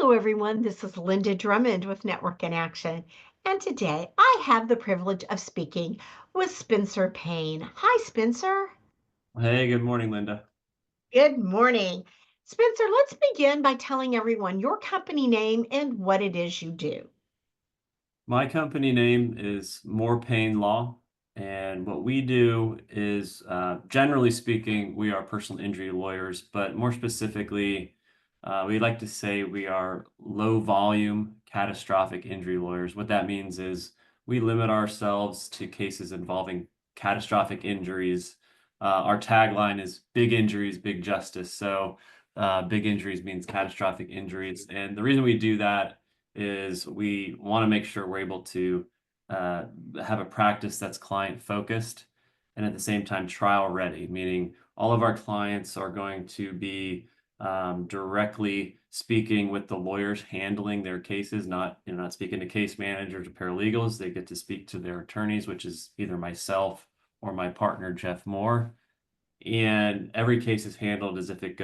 Hello, everyone. This is Linda Drummond with Network in Action. And today I have the privilege of speaking with Spencer Payne. Hi, Spencer. Hey, good morning, Linda. Good morning. Spencer, let's begin by telling everyone your company name and what it is you do. My company name is More Payne Law, and what we do is, generally speaking, we are personal injury lawyers, but more specifically, we like to say we are low volume catastrophic injury lawyers. What that means is we limit ourselves to cases involving catastrophic injuries. Our tagline is big injuries, big justice. So, big injuries means catastrophic injuries. And the reason we do that is we want to make sure we're able to uh, have a practice that's client focused and at the same time trial ready, meaning all of our clients are going to be directly speaking with the lawyers handling their cases, not speaking to case managers or paralegals. They get to speak to their attorneys, which is either myself or my partner Jeff Moore, and every case is handled as if it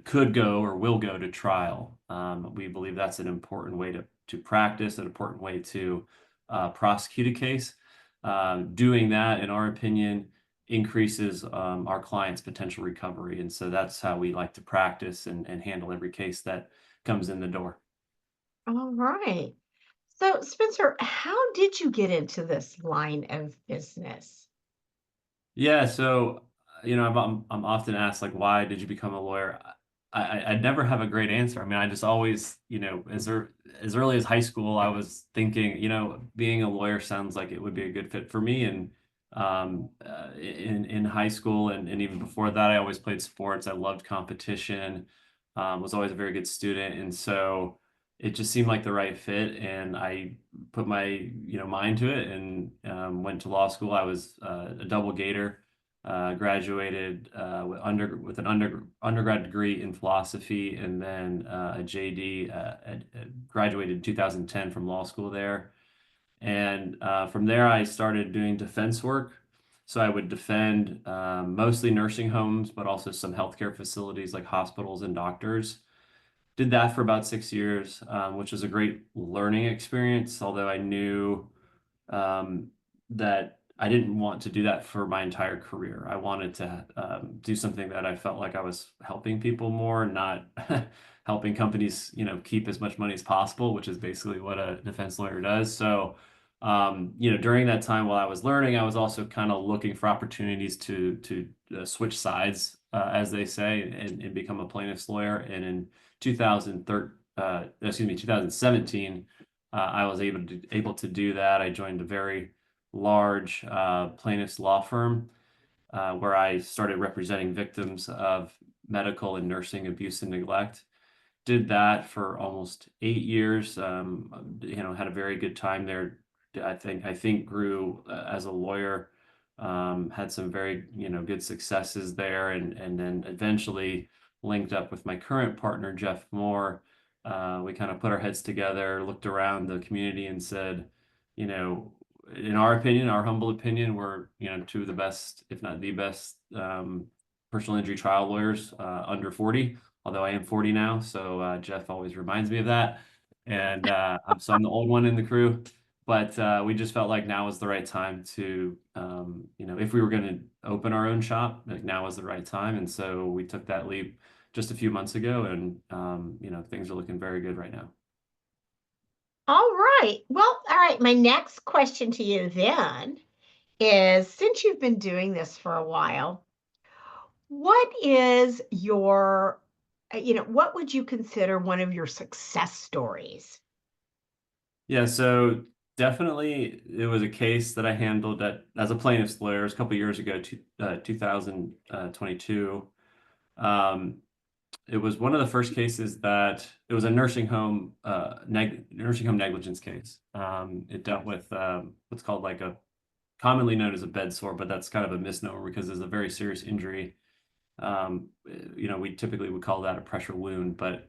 could go or will go to trial. We believe that's an important way to practice, an important way to prosecute a case. Doing that, in our opinion, increases our clients' potential recovery, and so that's how we like to practice and handle every case that comes in the door. All right. So, Spencer, how did you get into this line of business? Yeah, so I'm often asked like, why did you become a lawyer? I never have a great answer. I mean, I just always, as early as high school, I was thinking, being a lawyer sounds like it would be a good fit for me. And in high school and even before that, I always played sports. I loved competition, was always a very good student, and so it just seemed like the right fit. And I put my mind to it and went to law school. I was a double gator, graduated with an undergrad degree in philosophy, and then a JD. Graduated in 2010 from law school there, and from there I started doing defense work. So I would defend mostly nursing homes, but also some healthcare facilities like hospitals and doctors. Did that for about 6 years, which was a great learning experience, although I knew um, that I didn't want to do that for my entire career. I wanted to do something that I felt like I was helping people more, not helping companies, keep as much money as possible, which is basically what a defense lawyer does. So, during that time while I was learning, I was also kind of looking for opportunities to switch sides, as they say, and become a plaintiff's lawyer. And in 2017, I was able to do that. I joined a very large plaintiffs law firm where I started representing victims of medical and nursing abuse and neglect. Did that for almost 8 years. Had a very good time there. I think grew as a lawyer. Had some very good successes there, and then eventually linked up with my current partner Jeff Moore. We kind of put our heads together, looked around the community, and said, you know, in our opinion, our humble opinion, we're two of the best, if not the best, personal injury trial lawyers under 40. Although I am 40 now, so Jeff always reminds me of that. And I'm the old one in the crew, but we just felt like now was the right time to, if we were going to open our own shop, like now was the right time. And so we took that leap just a few months ago, and things are looking very good right now. All right. Well, all right. My next question to you then is since you've been doing this for a while, what is your, what would you consider one of your success stories? Yeah, so definitely it was a case that I handled as a plaintiff's lawyer a couple years ago, 2022. Um, it was one of the first cases that it was a nursing home negligence case. It dealt with what's called like a commonly known as a bed sore, but that's kind of a misnomer because it's a very serious injury. We typically would call that a pressure wound, but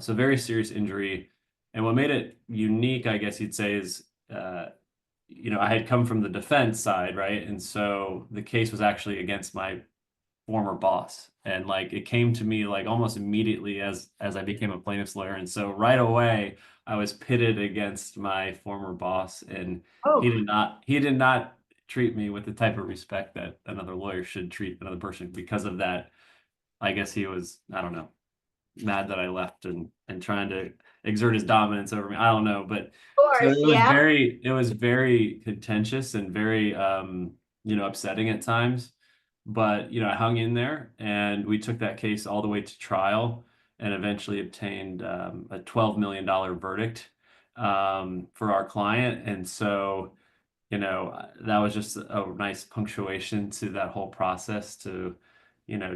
so very serious injury. And what made it unique, I guess you'd say, is I had come from the defense side, right? And so the case was actually against my former boss. And like it came to me like almost immediately as I became a plaintiff's lawyer. And so right away I was pitted against my former boss, and Oh, he did not treat me with the type of respect that another lawyer should treat another person. Because of that, I guess he was, I don't know, mad that I left and trying to exert his dominance over me. I don't know, but of so course, yeah. it was very contentious and very upsetting at times. But I hung in there, and we took that case all the way to trial and eventually obtained a $12 million verdict for our client. And so that was just a nice punctuation to that whole process to,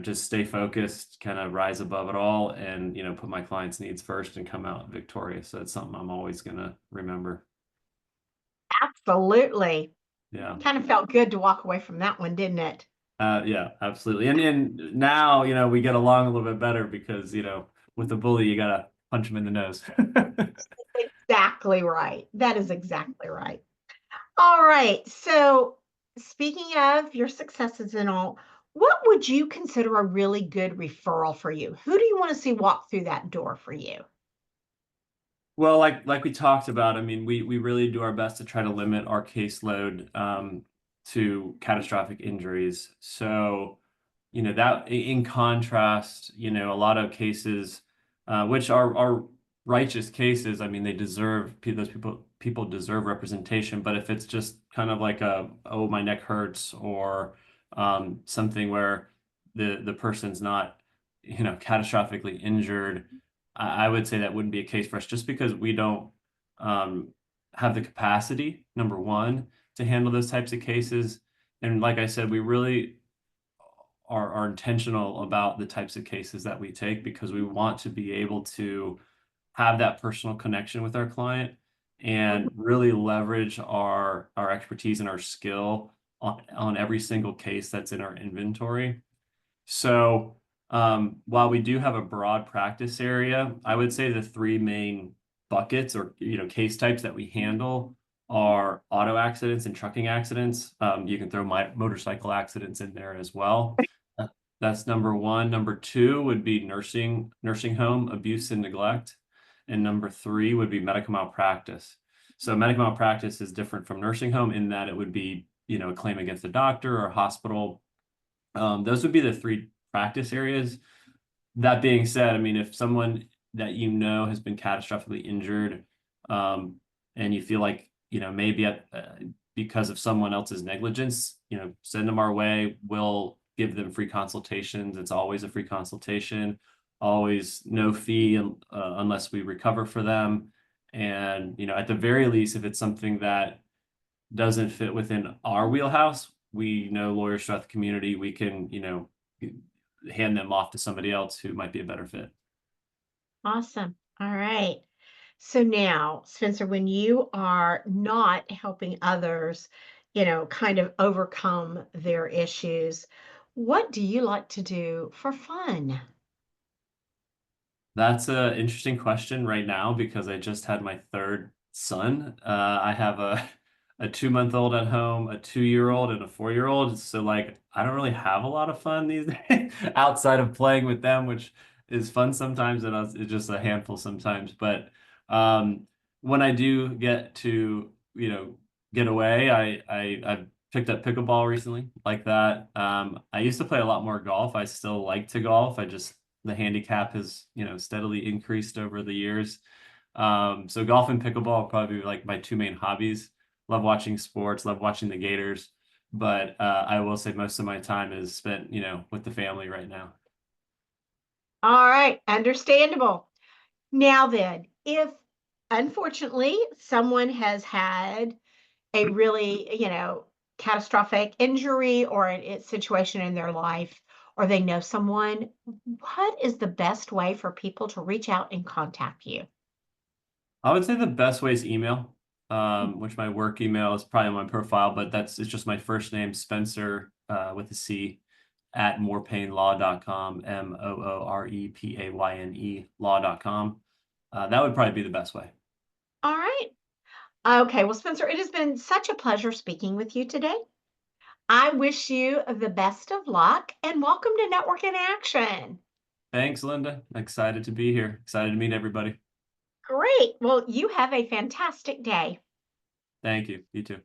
just stay focused, kind of rise above it all, and, put my clients' needs first and come out victorious. So it's something I'm always gonna remember. Absolutely. Yeah. Kind of felt good to walk away from that one, didn't it? Yeah, absolutely. And now, we get along a little bit better because, with a bully, you gotta punch him in the nose. Exactly right. That is exactly right. All right. So, speaking of your successes and all, what would you consider a really good referral for you? Who do you want to see walk through that door for you? Well, like we talked about, I mean, we really do our best to try to limit our caseload to catastrophic injuries. So, that in contrast, a lot of cases, which are righteous cases. I mean, they deserve those people deserve representation. But if it's just kind of like oh, my neck hurts, or something where the person's not, catastrophically injured, I would say that wouldn't be a case for us, just because we don't um, have the capacity, number one, to handle those types of cases. And like I said, we really are intentional about the types of cases that we take, because we want to be able to have that personal connection with our client and really leverage our expertise and our skill on every single case that's in our inventory. So, while we do have a broad practice area, I would say the three main buckets, or case types that we handle, are auto accidents and trucking accidents. You can throw my motorcycle accidents in there as well. Uh, That's number one. Number two would be nursing home abuse and neglect, and number three would be medical malpractice. So medical malpractice is different from nursing home in that it would be a claim against a doctor or a hospital. Those would be the three practice areas. That being said, I mean, if someone that has been catastrophically injured, and you feel like, maybe because of someone else's negligence, send them our way. We'll give them free consultations. It's always a free consultation, always no fee unless we recover for them. And, at the very least, if it's something that doesn't fit within our wheelhouse, we know lawyers throughout the community. We can, hand them off to somebody else who might be a better fit. Awesome. All right. So now, Spencer, when you are not helping others, kind of overcome their issues, what do you like to do for fun? That's an interesting question right now, because I just had my third son. I have a 2-month-old at home, a 2-year-old, and a 4-year-old. So like I don't really have a lot of fun these days outside of playing with them, which is fun sometimes, and it's just a handful sometimes. But um, when I do get to get away, I've picked up pickleball recently, like that. I used to play a lot more golf. I still like to golf. The handicap has, steadily increased over the years. So golf and pickleball are probably like my two main hobbies. Love watching sports, love watching the Gators, but I will say most of my time is spent, with the family right now. All right, understandable. Now then, if unfortunately someone has had a really, catastrophic injury or a situation in their life, or they know someone, what is the best way for people to reach out and contact you? I would say the best way is email, which my work email is probably on my profile, but it's just my first name, Spencer, with a C, at morepaynelaw.com, MOOREPAYNE law.com. That would probably be the best way. All right. Okay. Well, Spencer, it has been such a pleasure speaking with you today. I wish you the best of luck and welcome to Network in Action. Thanks, Linda. Excited to be here. Excited to meet everybody. Great. Well, you have a fantastic day. Thank you. You too.